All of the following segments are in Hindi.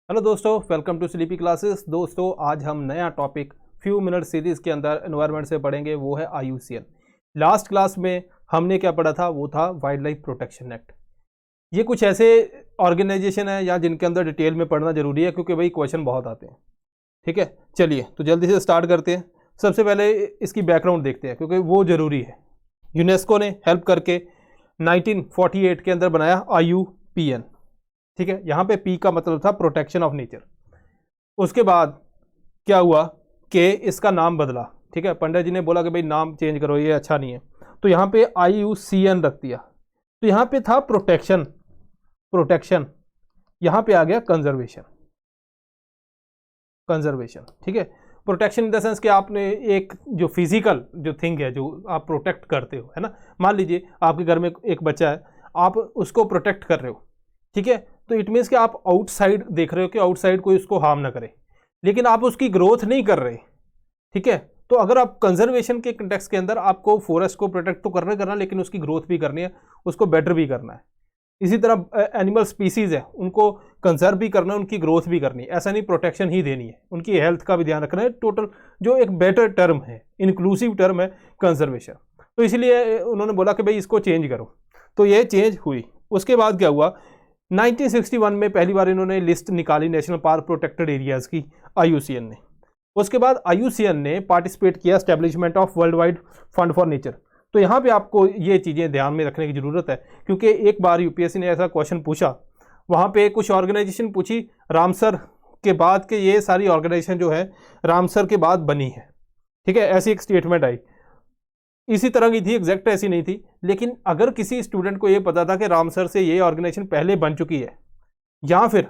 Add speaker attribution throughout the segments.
Speaker 1: हेलो दोस्तों, वेलकम टू स्लीपी क्लासेस। दोस्तों, आज हम नया टॉपिक फ्यू मिनट सीरीज के अंदर एनवायरनमेंट से पढ़ेंगे, वो है IUCN। लास्ट क्लास में हमने क्या पढ़ा था, वो था वाइल्ड लाइफ प्रोटेक्शन एक्ट। ये कुछ ऐसे ऑर्गेनाइजेशन है या जिनके अंदर डिटेल में पढ़ना जरूरी है, क्योंकि भाई क्वेश्चन बहुत आते हैं। ठीक है, चलिए तो जल्दी से स्टार्ट करते हैं। सबसे पहले इसकी बैकग्राउंड देखते हैं, क्योंकि वो जरूरी है। यूनेस्को ने हेल्प करके 1948 के अंदर बनाया IUPN। ठीक है, यहाँ पे पी का मतलब था प्रोटेक्शन ऑफ नेचर। उसके बाद क्या हुआ कि इसका नाम बदला। ठीक है, पंडित जी ने बोला कि भाई नाम चेंज करो, ये अच्छा नहीं है, तो यहाँ पे IUCN रख दिया। तो यहाँ पे था प्रोटेक्शन, यहाँ पे आ गया कंजर्वेशन। ठीक है, प्रोटेक्शन इन द सेंस कि आपने एक जो फिजिकल जो थिंग है जो आप प्रोटेक्ट करते हो, है ना। मान लीजिए आपके घर में एक बच्चा है, आप उसको प्रोटेक्ट कर रहे हो। ठीक है, तो इट मीन्स कि आप आउटसाइड देख रहे हो कि आउटसाइड कोई उसको हार्म ना करे, लेकिन आप उसकी ग्रोथ नहीं कर रहे। ठीक है, तो अगर आप कंजर्वेशन के कंटेक्स्ट के अंदर आपको फॉरेस्ट को प्रोटेक्ट तो करना, लेकिन उसकी ग्रोथ भी करनी है, उसको बेटर भी करना है। इसी तरह एनिमल स्पीसीज है, उनको कंजर्व भी करना है, उनकी ग्रोथ भी करनी है। ऐसा नहीं प्रोटेक्शन ही देनी है, उनकी हेल्थ का भी ध्यान रखना है। टोटल जो एक बेटर टर्म है, इंक्लूसिव टर्म है कंजर्वेशन। तो इसलिए उन्होंने बोला कि भाई इसको चेंज करो, तो ये चेंज हुई। उसके बाद क्या हुआ, 1961 में पहली बार इन्होंने लिस्ट निकाली नेशनल पार्क प्रोटेक्टेड एरियाज की, IUCN ने। उसके बाद IUCN ने पार्टिसिपेट किया establishment of world wide fund for nature. तो यहाँ पे आपको ये चीज़ें ध्यान में रखने की ज़रूरत है, क्योंकि एक बार UPSC ने ऐसा क्वेश्चन पूछा, वहाँ पे कुछ ऑर्गेनाइजेशन पूछी रामसर के बाद कि ये सारी ऑर्गेनाइजेशन जो है रामसर के बाद बनी है। ठीक है, ऐसी एक स्टेटमेंट आई। इसी तरह की थी, एग्जैक्ट ऐसी नहीं थी, लेकिन अगर किसी स्टूडेंट को ये पता था कि रामसर से ये ऑर्गेनाइजेशन पहले बन चुकी है या फिर,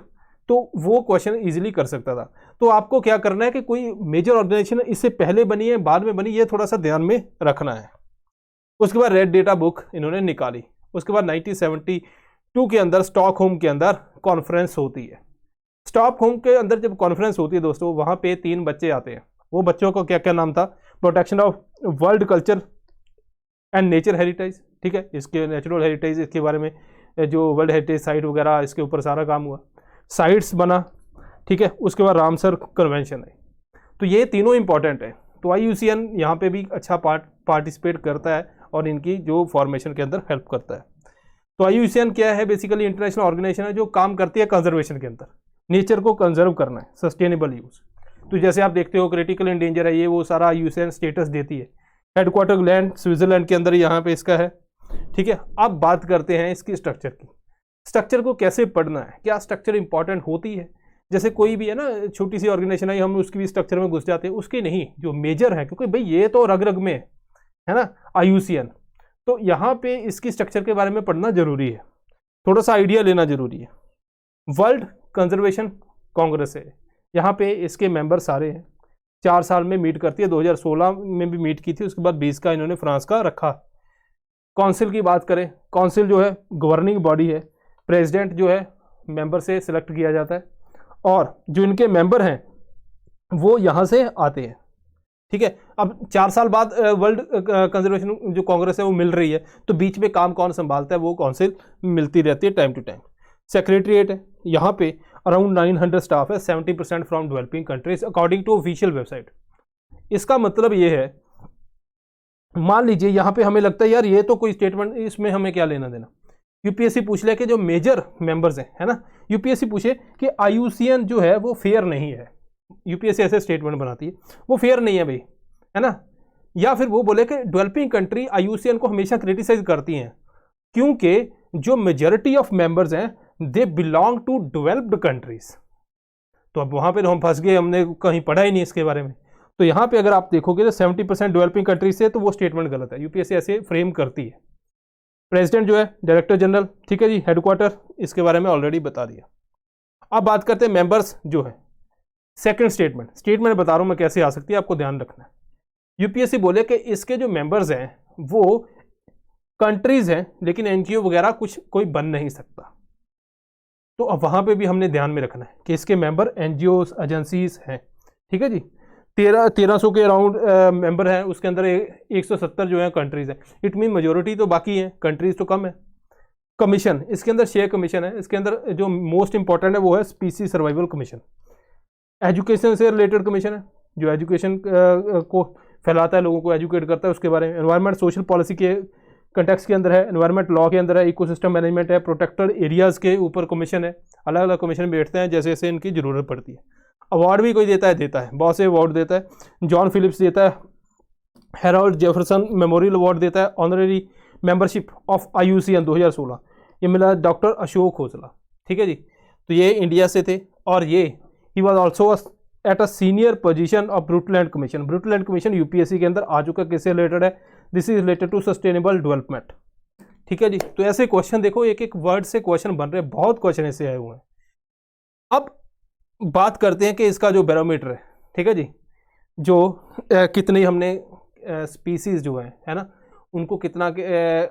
Speaker 1: तो वो क्वेश्चन इजीली कर सकता था। तो आपको क्या करना है कि कोई मेजर ऑर्गेनाइजेशन इससे पहले बनी है बाद में बनी, ये थोड़ा सा ध्यान में रखना है। उसके बाद रेड डेटा बुक इन्होंने निकाली। उसके बाद 1972 के अंदर स्टॉकहोम के अंदर कॉन्फ्रेंस होती है। स्टॉकहोम के अंदर जब कॉन्फ्रेंस होती है दोस्तों, वहाँ पे 3 बच्चे आते हैं। वो बच्चों को क्या क्या नाम था, protection of world culture and nature heritage. ठीक है, इसके नेचुरल हेरिटेज, इसके बारे में जो वर्ल्ड हेरिटेज साइट वगैरह, इसके ऊपर सारा काम हुआ, साइट्स बना। ठीक है, उसके बाद रामसर कन्वेंशन है। तो ये तीनों इंपॉर्टेंट है। तो IUCN यहाँ पे भी अच्छा पार्टिसिपेट करता है और इनकी जो फॉर्मेशन के अंदर हेल्प करता है। तो IUCN क्या है, बेसिकली इंटरनेशनल ऑर्गेनाइजेशन है जो काम करती है कंजर्वेशन के अंदर, नेचर को कंजर्व करना है, सस्टेनेबल यूज। तो जैसे आप देखते हो क्रिटिकल इंडेंजर है, ये वो सारा IUCN स्टेटस देती है। हेडक्वार्टर लैंड स्विट्जरलैंड के अंदर यहाँ पे इसका है। ठीक है, अब बात करते हैं इसकी स्ट्रक्चर की। स्ट्रक्चर को कैसे पढ़ना है, क्या स्ट्रक्चर इंपॉर्टेंट होती है। जैसे कोई भी है ना, छोटी सी ऑर्गेनाइजेशन है, हम उसकी भी स्ट्रक्चर में घुस जाते हैं, उसके नहीं, जो मेजर है, क्योंकि भाई ये तो रग रग में है ना IUCN। तो यहाँ पे इसकी स्ट्रक्चर के बारे में पढ़ना जरूरी है, थोड़ा सा आइडिया लेना जरूरी है। वर्ल्ड कंजर्वेशन कांग्रेस है, यहाँ पे इसके मेंबर सारे हैं, 4 साल में मीट करती है। 2016 में भी मीट की थी, उसके बाद 20 का इन्होंने फ्रांस का रखा। काउंसिल की बात करें, काउंसिल जो है गवर्निंग बॉडी है, प्रेसिडेंट जो है मेंबर से सिलेक्ट किया जाता है, और जो इनके मेंबर हैं वो यहाँ से आते हैं। ठीक है, अब 4 साल बाद वर्ल्ड कंजर्वेशन जो कांग्रेस है वो मिल रही है, तो बीच में काम कौन संभालता है, वो काउंसिल मिलती रहती है टाइम टू टाइम। सेक्रेटरीट है, यहाँ पे अराउंड 900 स्टाफ है, 70% from developing countries according to official website. इसका मतलब ये है, मान लीजिए यहाँ पे हमें लगता है यार ये तो कोई स्टेटमेंट, इसमें हमें क्या लेना देना। UPSC पूछ ले कि जो मेजर मेंबर्स हैं, है ना, UPSC पूछे कि IUCN जो है वो फेयर नहीं है, UPSC ऐसे स्टेटमेंट बनाती है, वो फेयर नहीं है भाई, है ना। या फिर वो बोले कि डेवलपिंग कंट्री IUCN को हमेशा क्रिटिसाइज करती हैं, क्योंकि जो मेजॉरिटी ऑफ मेंबर्स हैं they belong to developed countries. तो अब वहां पर हम फंस गए, हमने कहीं पढ़ा ही नहीं इसके बारे में। तो यहाँ पे अगर आप देखोगे तो 70% डेवलपिंग कंट्रीज से, तो वो स्टेटमेंट गलत है, UPSC ऐसे फ्रेम करती है। प्रेसिडेंट जो है डायरेक्टर जनरल, ठीक है जी, हेडक्वार्टर, इसके बारे में ऑलरेडी बता दिया। अब बात करते हैं मेंबर्स जो है। सेकंड स्टेटमेंट बता रहा हूं मैं कैसे आ सकती है, आपको ध्यान रखना है। UPSC बोले कि इसके जो मेंबर्स हैं वो कंट्रीज हैं, लेकिन NGO वगैरह कुछ कोई बन नहीं सकता। तो अब वहां पे भी हमने ध्यान में रखना है कि इसके मेंबर NGOs एजेंसीज हैं। ठीक है जी, 1300 के अराउंड मेंबर हैं, उसके अंदर 170 जो है कंट्रीज हैं। इट मीन मेजोरिटी तो बाकी है, कंट्रीज तो कम है। कमीशन, इसके अंदर 6 कमीशन है। इसके अंदर जो मोस्ट इंपॉर्टेंट है वो है स्पीसीज सर्वाइवल कमीशन। एजुकेशन से रिलेटेड कमीशन है, जो एजुकेशन को फैलाता है, लोगों को एजुकेट करता है उसके बारे में। एनवायरमेंट सोशल पॉलिसी के कंटेक्स्ट के अंदर है, एनवायरमेंट लॉ के अंदर है, इकोसिस्टम मैनेजमेंट है, प्रोटेक्टेड एरियाज़ के ऊपर कमीशन है। अलग अलग कमीशन बैठते हैं जैसे जैसे इनकी ज़रूरत पड़ती है। अवार्ड भी कोई देता है, बहुत से अवार्ड देता है। जॉन फिलिप्स देता है, हेरोल्ड जेफरसन मेमोरियल अवार्ड देता है, ऑनरेरी मेंबरशिप ऑफ IUCN 2016 ये मिला डॉक्टर अशोक खोसला। ठीक है जी, तो ये इंडिया से थे और ये ही was also at a senior position of Brundtland commission. Brundtland commission UPSC के अंदर आ चुका, किससे रिलेटेड है? This is related to sustainable development. ठीक है जी, तो ऐसे क्वेश्चन देखो, एक एक वर्ड से क्वेश्चन बन रहे हैं, बहुत क्वेश्चन ऐसे आए हुए हैं। अब बात करते हैं कि इसका जो बैरोमीटर है, ठीक है जी, जो कितनी हमने स्पीसीज जो है ना, उनको कितना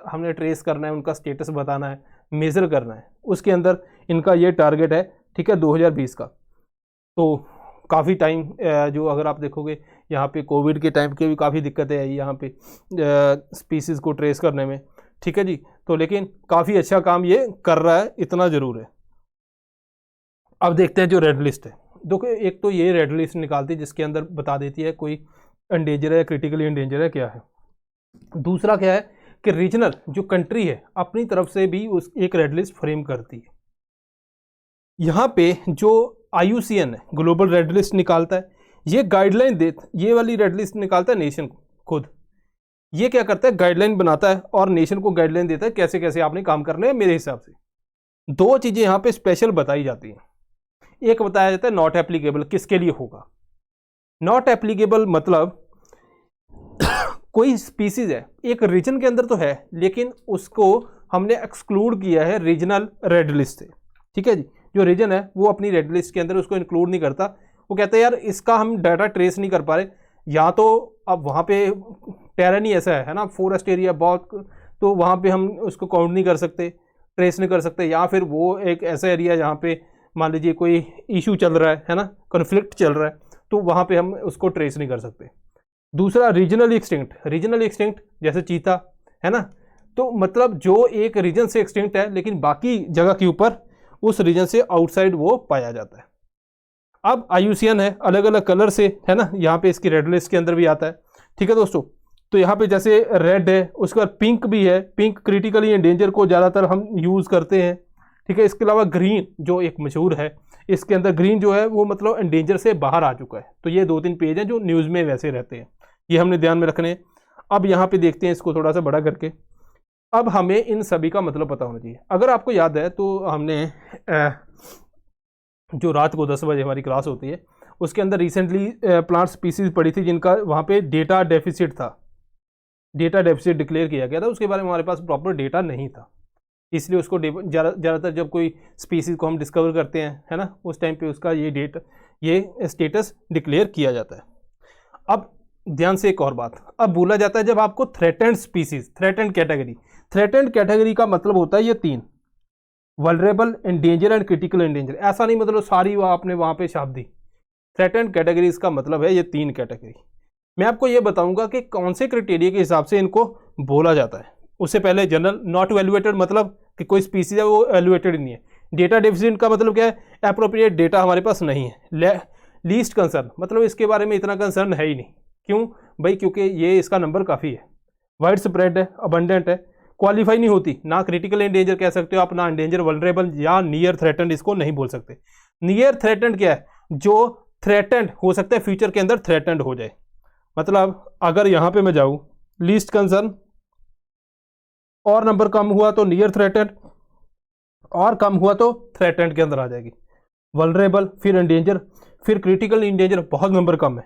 Speaker 1: हमने ट्रेस करना है, उनका स्टेटस बताना है, मेज़र करना है, उसके अंदर इनका ये टारगेट है। ठीक है, 2020 का। तो काफ़ी टाइम जो अगर आप देखोगे यहाँ पे कोविड के टाइम के भी काफ़ी दिक्कतें आई यहाँ पे स्पीसीज़ को ट्रेस करने में। ठीक है जी, तो लेकिन काफ़ी अच्छा काम ये कर रहा है, इतना ज़रूर है। अब देखते हैं जो रेड लिस्ट है। देखो, एक तो ये रेड लिस्ट निकालती है जिसके अंदर बता देती है कोई एंडेंजर है, क्रिटिकली एंडेंजर है, क्या है। दूसरा क्या है कि रीजनल जो कंट्री है अपनी तरफ से भी उस एक रेड लिस्ट फ्रेम करती है। यहाँ पे जो IUCN है ग्लोबल रेड लिस्ट निकालता है, ये गाइडलाइन ये वाली रेड लिस्ट निकालता है नेशन खुद। ये क्या करता है, गाइडलाइन बनाता है और नेशन को गाइडलाइन देता है कैसे कैसे आपने काम करने हैं। मेरे हिसाब से 2 चीज़ें यहाँ पे स्पेशल बताई जाती हैं। एक बताया जाता है नॉट एप्लीकेबल, किसके लिए होगा। नॉट एप्लीकेबल मतलब कोई स्पीसीज है, एक रीजन के अंदर तो है, लेकिन उसको हमने एक्सक्लूड किया है रीजनल रेड लिस्ट से। ठीक है जी, जो रीजन है वो अपनी रेड लिस्ट के अंदर उसको इंक्लूड नहीं करता। वो कहते हैं यार इसका हम डाटा ट्रेस नहीं कर पा रहे, या तो अब वहाँ पे टेरन ही ऐसा है ना, फॉरेस्ट एरिया बहुत, तो वहाँ पे हम उसको काउंट नहीं कर सकते, ट्रेस नहीं कर सकते, या फिर वो एक ऐसा एरिया जहाँ पे मान लीजिए कोई इशू चल रहा है ना, कन्फ्लिक्ट चल रहा है, तो वहाँ पे हम उसको ट्रेस नहीं कर सकते। दूसरा रीजनल एक्सटिंक्ट जैसे चीता है ना, तो मतलब जो एक रीजन से एक्सटिंक्ट है लेकिन बाकी जगह के ऊपर उस रीजन से आउटसाइड वो पाया जाता है। अब IUCN है, अलग अलग कलर से है ना, यहाँ पे इसकी रेड लिस्ट के अंदर भी आता है। ठीक है दोस्तों, तो यहाँ पे जैसे रेड है, उसके बाद पिंक भी है, पिंक क्रिटिकली एंडेंजर को ज़्यादातर हम यूज़ करते हैं। ठीक है, इसके अलावा ग्रीन जो एक मशहूर है, इसके अंदर ग्रीन जो है वो मतलब एंडेंजर से बाहर आ चुका है। तो ये 2-3 पेज हैं जो न्यूज़ में वैसे रहते हैं, ये हमने ध्यान में रखने हैं। अब यहाँ पे देखते हैं इसको थोड़ा सा बड़ा करके। अब हमें इन सभी का मतलब पता होना चाहिए। अगर आपको याद है तो हमने जो रात को 10 बजे हमारी क्लास होती है उसके अंदर रिसेंटली प्लांट स्पीसीज पड़ी थी जिनका वहाँ पे डेटा डेफिसिट था, डेटा डेफिसिट डिक्लेयर किया गया था, उसके बारे में हमारे पास प्रॉपर डेटा नहीं था। इसलिए उसको ज़्यादातर जब कोई स्पीसीज को हम डिस्कवर करते हैं है ना, उस टाइम पे उसका ये स्टेटस डिक्लेयर किया जाता है। अब ध्यान से एक और बात, अब बोला जाता है जब आपको थ्रेटेंड स्पीसीज, थ्रेटेंड कैटेगरी का मतलब होता है ये 3, vulnerable, endanger and critical endanger. ऐसा नहीं मतलब सारी आपने वहाँ पे छाप दी। थ्रेटेंड कैटेगरीज का मतलब है ये 3 कैटेगरी। मैं आपको ये बताऊंगा कि कौन से क्राइटेरिया के हिसाब से इनको बोला जाता है। उससे पहले जनरल, नॉट वैल्यूएटेड मतलब कि कोई स्पीसीज है वो एलुएटेड नहीं है। डेटा डेफिसिट का मतलब क्या है, एप्रोप्रिएट डेटा हमारे पास नहीं है। लीस्ट कंसर्न मतलब इसके बारे में इतना कंसर्न है ही नहीं। क्यों भाई, क्योंकि ये इसका नंबर काफ़ी है, वाइड स्प्रेड है, अबंडेंट है, क्वालिफाई नहीं होती, ना क्रिटिकल एंडेंजर कह सकते हो आप, ना एंडेंजर, वल्नरेबल या नियर थ्रेटेंड इसको नहीं बोल सकते। नियर थ्रेटेंड क्या है, जो थ्रेटेंड हो सकता है फ्यूचर के अंदर थ्रेटेंड हो जाए। मतलब अगर यहाँ पे मैं जाऊँ लीस्ट कंसर्न और नंबर कम हुआ तो नियर थ्रेटेंड, और कम हुआ तो थ्रेटेंड के अंदर आ जाएगी। वल्नरेबल, फिर एंडेंजर, फिर क्रिटिकल एंडेंजर, बहुत नंबर कम है,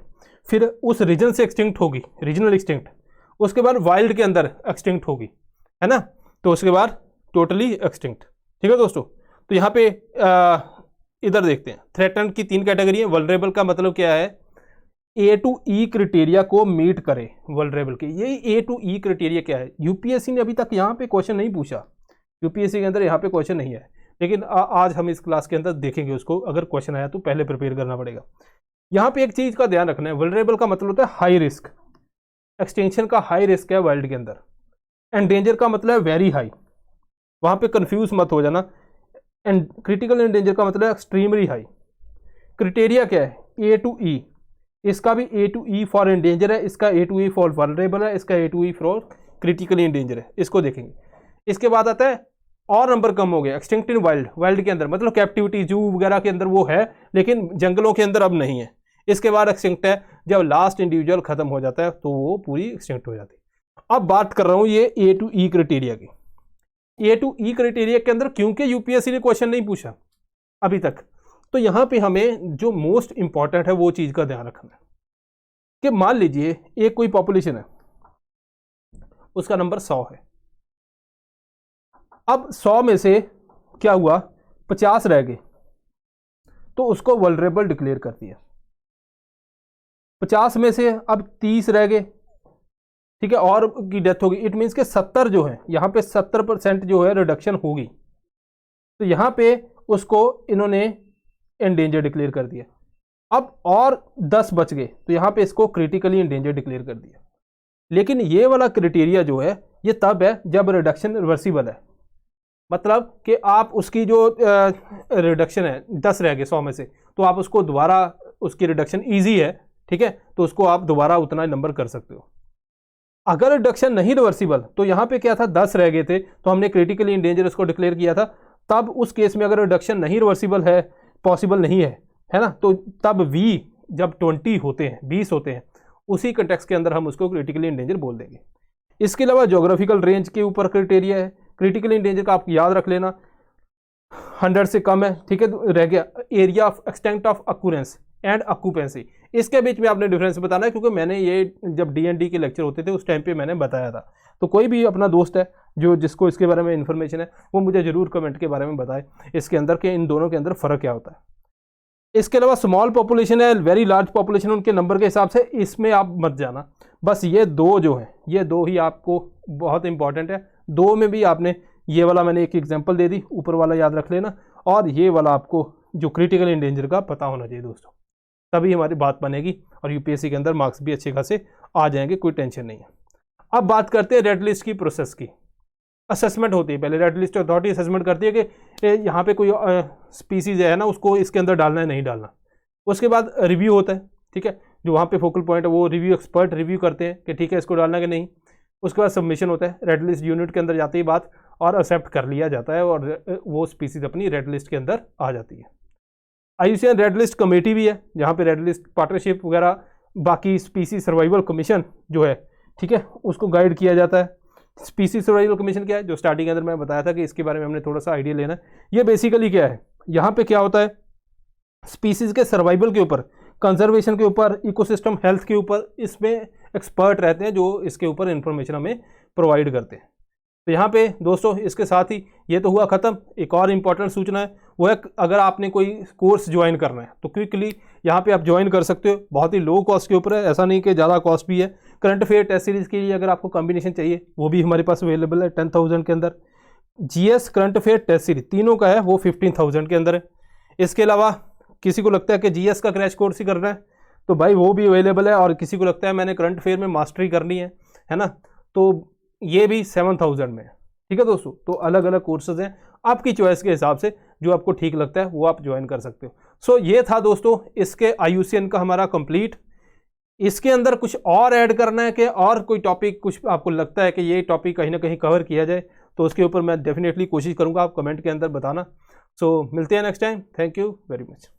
Speaker 1: फिर उस रीजन से एक्सटिंक्ट होगी, रीजनल एक्सटिंक्ट, उसके बाद वाइल्ड के अंदर एक्सटिंक्ट होगी है ना, तो उसके बाद टोटली एक्सटिंक्ट। ठीक है दोस्तों, तो यहाँ पे इधर देखते हैं थ्रेटेंड की 3 कैटेगरी है। वल्नरेबल का मतलब क्या है, A to E क्राइटेरिया को मीट करे वल्नरेबल के। ये A to E क्राइटेरिया क्या है, यूपीएससी ने अभी तक यहाँ पे क्वेश्चन नहीं पूछा, यूपीएससी के अंदर यहाँ पे क्वेश्चन नहीं है, लेकिन आज हम इस क्लास के अंदर देखेंगे उसको। अगर क्वेश्चन आया तो पहले प्रिपेयर करना पड़ेगा। यहाँ पे एक चीज़ का ध्यान रखना है, वल्नरेबल का मतलब होता है हाई रिस्क, एक्सटेंशन का हाई रिस्क है वर्ल्ड के अंदर। एंडेंजर का मतलब है वेरी हाई, वहाँ पे कंफ्यूज मत हो जाना। एंड क्रिटिकल एंड डेंजर का मतलब एक्सट्रीमली हाई। क्राइटेरिया क्या है? ए टू ई, इसका भी A to E for endanger है, इसका A to E for vulnerable है, इसका A to E for critically endanger है, इसको देखेंगे। इसके बाद आता है और नंबर कम हो गया, एक्सटिंक्ट इन वाइल्ड, वाइल्ड के अंदर मतलब कैप्टिविटी जू वगैरह के अंदर वो है, लेकिन जंगलों के अंदर अब नहीं है। इसके बाद एक्सटिंक्ट है जब लास्ट इंडिविजुअल खत्म हो जाता है तो वो पूरी एक्सटिंक्ट हो जाती है। अब बात कर रहा हूँ ये ए टू ई क्राइटेरिया की। ए टू ई क्राइटेरिया के अंदर क्योंकि यूपीएससी ने क्वेश्चन नहीं पूछा अभी तक, तो यहां पे हमें जो मोस्ट इंपॉर्टेंट है वो चीज का ध्यान रखना है कि मान लीजिए एक कोई पॉपुलेशन है, उसका नंबर 100 है। अब 100 में से क्या हुआ, 50 रह गए, तो उसको वल्नरेबल डिक्लेयर कर दिया। 50 में से अब 30 रह गए, ठीक है, और की डेथ होगी। इट मीन्स के 70 जो है, यहां पे 70% जो है रिडक्शन होगी, तो यहां पे उसको इन्होंने एंडेंजर डिक्लेयर कर दिया। अब और 10 बच गए, तो यहां पे इसको क्रिटिकली एंडेंजर डिक्लेयर कर दिया। लेकिन ये वाला क्राइटेरिया जो है ये तब है जब रिडक्शन रिवर्सिबल है, मतलब कि आप उसकी जो रिडक्शन है 10 रह गए 100 में से, तो आप उसको दोबारा, उसकी रिडक्शन ईजी है, ठीक है, तो उसको आप दोबारा उतना नंबर कर सकते हो। अगर रिडक्शन नहीं रिवर्सिबल, तो यहाँ पे क्या था, 10 रह गए थे, तो हमने क्रिटिकली एंडेंजर उसको डिक्लेयर किया था। तब उस केस में अगर रिडक्शन नहीं रिवर्सिबल है, पॉसिबल नहीं है ना, तो तब वी जब 20 होते हैं, 20 होते हैं, उसी कंटेक्स्ट के अंदर हम उसको क्रिटिकली एंडेंजर बोल देंगे। इसके अलावा ज्योग्राफिकल रेंज के ऊपर क्राइटेरिया है। क्रिटिकली एंडेंजर का आप याद रख लेना, 100 से कम है, ठीक है, रह गया area of extent of occurrence and occupancy. इसके बीच में आपने डिफरेंस बताना है, क्योंकि मैंने ये जब डी के लेक्चर होते थे उस टाइम पे मैंने बताया था। तो कोई भी अपना दोस्त है जो जिसको इसके बारे में इन्फॉर्मेशन है, वो मुझे जरूर कमेंट के बारे में बताए इसके अंदर के इन दोनों के अंदर फ़र्क क्या होता है। इसके अलावा स्मॉल पॉपुलेशन है, वेरी लार्ज पॉपुलेशन, उनके नंबर के हिसाब से इसमें आप मत जाना। बस ये दो जो है, ये दो ही आपको बहुत इंपॉर्टेंट है। दो में भी आपने ये वाला मैंने एक एग्जांपल दे दी, ऊपर वाला याद रख लेना, और ये वाला आपको जो क्रिटिकल एंडेंजर का पता होना चाहिए दोस्तों, तभी हमारी बात बनेगी और यूपीएससी के अंदर मार्क्स भी अच्छे खासे आ जाएंगे, कोई टेंशन नहीं है। अब बात करते हैं रेड लिस्ट की प्रोसेस की। असेसमेंट होती है, पहले रेड लिस्ट अथॉरिटी असेसमेंट करती है कि यहाँ पे कोई स्पीसीज है ना, उसको इसके अंदर डालना है नहीं डालना। उसके बाद रिव्यू होता है, ठीक है, जो वहाँ पे फोकल पॉइंट है वो रिव्यू एक्सपर्ट रिव्यू करते हैं कि ठीक है इसको डालना कि नहीं। उसके बाद सबमिशन होता है, रेड लिस्ट यूनिट के अंदर जाती है बात और एक्सेप्ट कर लिया जाता है और वो स्पीसीज अपनी रेड लिस्ट के अंदर आ जाती है। IUCN रेड लिस्ट कमेटी भी है, जहाँ पे रेड लिस्ट पार्टनरशिप वगैरह, बाकी स्पीसीज सर्वाइवल कमीशन जो है, ठीक है, उसको गाइड किया जाता है। स्पीसीज सर्वाइवल कमीशन क्या है, जो स्टार्टिंग के अंदर मैं बताया था कि इसके बारे में हमने थोड़ा सा आइडिया लेना है। ये बेसिकली क्या है, यहाँ पे क्या होता है, स्पीसीज के सर्वाइवल के ऊपर, कंजर्वेशन के ऊपर, इकोसिस्टम हेल्थ के ऊपर, इसमें एक्सपर्ट रहते हैं जो इसके ऊपर इंफॉर्मेशन हमें प्रोवाइड करते हैं। तो यहाँ पे दोस्तों इसके साथ ही ये तो हुआ ख़त्म। एक और इम्पॉर्टेंट सूचना है, वो है अगर आपने कोई कोर्स ज्वाइन करना है तो क्विकली यहाँ पे आप ज्वाइन कर सकते हो, बहुत ही लो कॉस्ट के ऊपर है, ऐसा नहीं कि ज़्यादा कॉस्ट भी है। करंट अफेयर टेस्ट सीरीज़ के लिए अगर आपको कॉम्बिनेशन चाहिए वो भी हमारे पास अवेलेबल है 10,000 के अंदर। GS current affair test series तीनों का है वो 15,000 के अंदर है। इसके अलावा किसी को लगता है कि GS का क्रैश कोर्स ही करना है तो भाई वो भी अवेलेबल है, और किसी को लगता है मैंने करंट अफेयर में मास्टरी करनी है ना, तो ये भी 7,000 में है। ठीक है दोस्तों, तो अलग अलग कोर्सेज हैं, आपकी चॉइस के हिसाब से जो आपको ठीक लगता है वो आप ज्वाइन कर सकते हो। सो ये था दोस्तों इसके IUCN का हमारा कंप्लीट। इसके अंदर कुछ और ऐड करना है कि और कोई टॉपिक कुछ आपको लगता है कि ये टॉपिक कहीं ना कहीं कवर किया जाए, तो उसके ऊपर मैं डेफिनेटली कोशिश करूंगा, आप कमेंट के अंदर बताना। सो मिलते हैं next time, thank you very much.